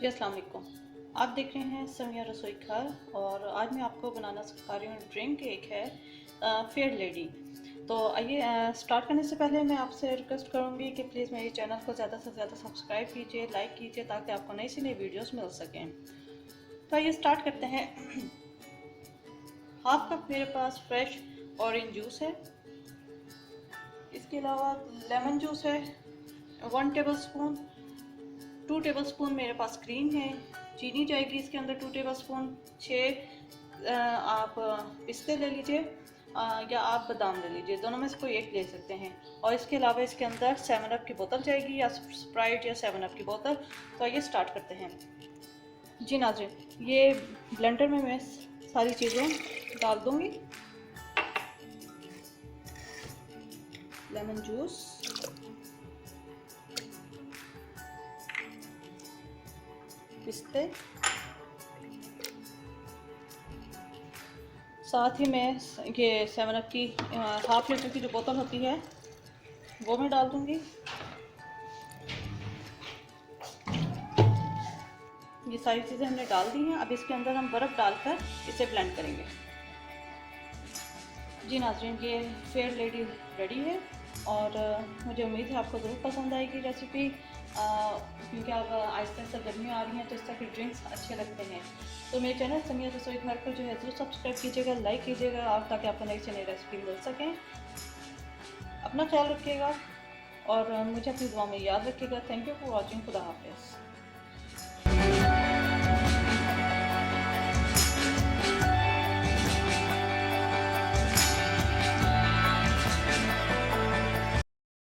जी अस्सलाम वालेकुम। आप देख रहे हैं समिया रसोई घर और आज मैं आपको बनाना सिखा रही हूँ। ड्रिंक एक है फेयर लेडी। तो आइए स्टार्ट करने से पहले मैं आपसे रिक्वेस्ट करूँगी कि प्लीज़ मेरे चैनल को ज़्यादा से ज़्यादा सब्सक्राइब कीजिए, लाइक कीजिए ताकि आपको नई से नई वीडियोस मिल सकें। तो आइए स्टार्ट करते हैं। हाफ कप मेरे पास फ्रेश ऑरेंज जूस है। इसके अलावा लेमन जूस है 1 टेबल स्पून। 2 टेबल स्पून मेरे पास क्रीम है। चीनी जाएगी इसके अंदर 2 टेबल स्पून। 6 आप पिस्ते ले लीजिए या आप बादाम ले लीजिए, दोनों में से कोई एक ले सकते हैं। और इसके अलावा इसके अंदर 7 अप की बोतल जाएगी या स्प्राइट या 7 अप की बोतल। तो आइए स्टार्ट करते हैं। जी नाज़रीन, ये ब्लेंडर में मैं सारी चीज़ें डाल दूँगी। लेमन जूस, पिस्ते, साथ ही मैं ये 7 अप की हाफ लीटर की जो बोतल होती है वो मैं डाल दूँगी। ये सारी चीज़ें हमने डाल दी हैं। अब इसके अंदर हम बर्फ़ डालकर इसे ब्लेंड करेंगे। जी नाज़रीन, ये फेयर लेडी रेडी है और मुझे उम्मीद है आपको ज़रूर पसंद आएगी रेसिपी, क्योंकि अब आहिस्ता आहिस्ता गर्मियाँ आ रही हैं तो इस तरह के ड्रिंक्स अच्छे लगते हैं। तो मेरे चैनल समिया रसोई घर को जो है ज़रूर सब्सक्राइब कीजिएगा, लाइक कीजिएगा और ताकि आपको नई से नई रेसिपी मिल सकें। अपना ख्याल रखिएगा और मुझे अपनी दुआ में याद रखिएगा। Thank you for watching. खुदा हाफिज़।